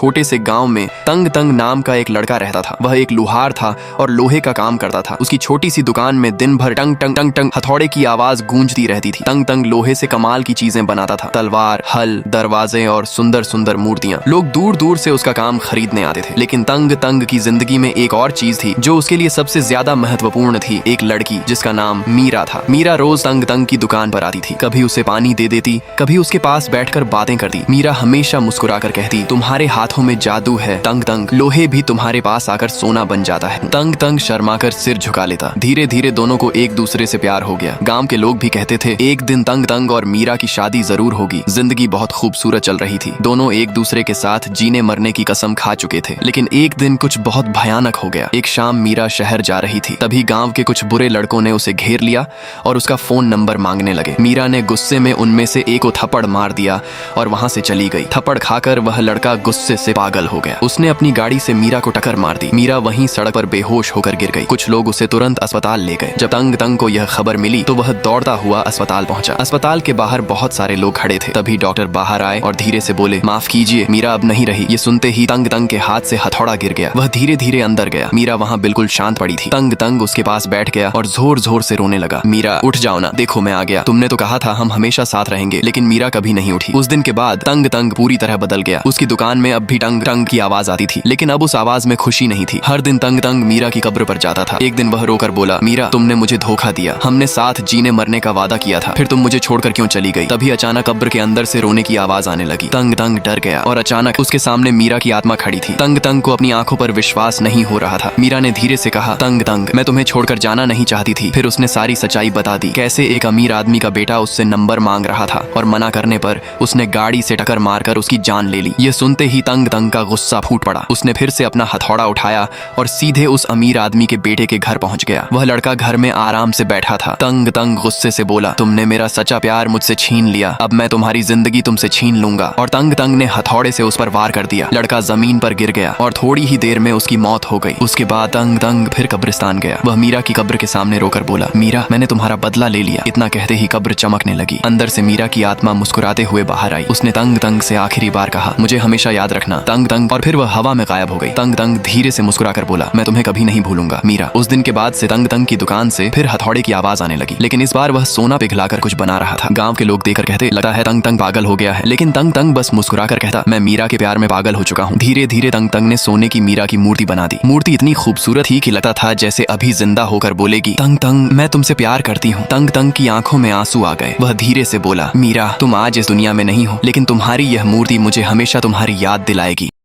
छोटे से गांव में तंग तंग नाम का एक लड़का रहता था। वह एक लोहार था और लोहे का काम करता था। उसकी छोटी सी दुकान में दिन भर टंग टंग टंग टंग हथौड़े की आवाज गूंजती रहती थी। तंग तंग लोहे से कमाल की चीजें बनाता था, तलवार, हल, दरवाजे और सुंदर सुंदर मूर्तियां। लोग दूर दूर से उसका काम खरीदने आते थे। लेकिन तंग तंग की जिंदगी में एक और चीज थी जो उसके लिए सबसे ज्यादा महत्वपूर्ण थी, एक लड़की जिसका नाम मीरा था। मीरा रोज तंग तंग की दुकान पर आती थी, कभी उसे पानी दे देती, कभी उसके पास बैठकर बातें करती। मीरा हमेशा मुस्कुराकर कहती, तुम्हारे हाथों में जादू है तंग तंग, लोहे भी तुम्हारे पास आकर सोना बन जाता है। तंग तंग शर्माकर सिर झुका लेता। धीरे धीरे दोनों को एक दूसरे से प्यार हो गया। गांव के लोग भी कहते थे एक दिन तंग तंग और मीरा की शादी जरूर होगी। जिंदगी बहुत खूबसूरत चल रही थी। दोनों एक दूसरे के साथ जीने मरने की कसम खा चुके थे। लेकिन एक दिन कुछ बहुत भयानक हो गया। एक शाम मीरा शहर जा रही थी, तभी गांव के कुछ बुरे लड़कों ने उसे घेर लिया और उसका फोन नंबर मांगने लगे। मीरा ने गुस्से में उनमें से एक को थप्पड़ मार दिया और वहां से चली गई। थप्पड़ खाकर वह लड़का गुस्से से पागल हो गया। उसने अपनी गाड़ी से मीरा को टक्कर मार दी। मीरा वहीं सड़क पर बेहोश होकर गिर गई। कुछ लोग उसे तुरंत अस्पताल ले गए। जब तंग तंग को यह खबर मिली तो वह दौड़ता हुआ अस्पताल पहुंचा। अस्पताल के बाहर बहुत सारे लोग खड़े थे। तभी डॉक्टर बाहर आए और धीरे से बोले, माफ कीजिए, मीरा अब नहीं रही। ये सुनते ही तंग तंग के हाथ से हथौड़ा गिर गया। वह धीरे धीरे अंदर गया। मीरा वहां बिल्कुल शांत पड़ी थी। तंग तंग उसके पास बैठ गया और जोर जोर से रोने लगा। मीरा उठ जाओ ना, देखो मैं आ गया। तुमने तो कहा था हम हमेशा साथ रहेंगे। लेकिन मीरा कभी नहीं उठी। उस दिन के बाद तंग तंग पूरी तरह बदल गया। उसकी दुकान में अब भी टंग टंग की आवाज आती थी, लेकिन अब उस आवाज में खुशी नहीं थी। हर दिन तंग तंग मीरा की कब्र पर जाता था। एक दिन वह रोकर बोला, मीरा तुमने मुझे धोखा दिया। हमने साथ जीने मरने का वादा किया था, फिर तुम मुझे छोड़कर क्यों चली गई? तभी अचानक कब्र के अंदर से रोने की आवाज आने लगी। तंग तंग डर गया और अचानक उसके सामने मीरा की आत्मा खड़ी थी। तंग तंग को अपनी आंखों पर विश्वास नहीं हो रहा था। मीरा ने धीरे से कहा, तंग तंग मैं तुम्हें छोड़कर जाना नहीं चाहती थी। फिर उसने सारी सच्चाई बता दी, कैसे एक अमीर आदमी का बेटा उससे नंबर मांग रहा था और मना करने पर उसने गाड़ी से टक्कर मारकर उसकी जान ले ली। ये सुनते ही तंग तंग का गुस्सा फूट पड़ा। उसने फिर से अपना हथौड़ा उठाया और सीधे उस अमीर आदमी के बेटे के घर पहुंच गया। वह लड़का घर में आराम से बैठा था। तंग तंग गुस्से से बोला, तुमने मेरा सच्चा प्यार मुझसे छीन लिया, अब मैं तुम्हारी जिंदगी तुमसे छीन लूंगा। और तंग तंग ने हथौड़े से उस पर वार कर दिया। लड़का जमीन पर गिर गया और थोड़ी ही देर में उसकी मौत हो गई। उसके बाद तंग तंग फिर कब्रिस्तान गया। वह मीरा की कब्र के सामने रोकर बोला, मीरा मैंने तुम्हारा बदला ले लिया। इतना कहते ही कब्र चमकने लगी। अंदर से मीरा की आत्मा मुस्कुराते हुए बाहर आई। उसने तंग तंग से आखिरी बार कहा, मुझे हमेशा याद रखना तंग तंग। और फिर वह हवा में गायब हो गई। तंग तंग धीरे से मुस्कुराकर बोला, मैं तुम्हें कभी नहीं भूलूंगा मीरा। उस दिन के बाद से तंग तंग की दुकान से फिर हथौड़े की आवाज आने लगी। लेकिन इस बार वह सोना पिघलाकर कुछ बना रहा था। गांव के लोग देखकर कहते, लगता है तंग तंग पागल हो गया है। लेकिन तंग तंग बस मुस्कुराकर कहता, मैं मीरा के प्यार में पागल हो चुका हूँ। धीरे धीरे तंग तंग ने सोने की मीरा की मूर्ति बना दी। मूर्ति इतनी खूबसूरत थी कि लगता था जैसे अभी जिंदा होकर बोलेगी, तंग तंग मैं तुमसे प्यार करती हूँ। तंग तंग की आंखों में आंसू आ गए। वह धीरे से बोला, मीरा तुम आज इस दुनिया में नहीं हो, लेकिन तुम्हारी यह मूर्ति मुझे हमेशा तुम्हारी याद दिलाएगी।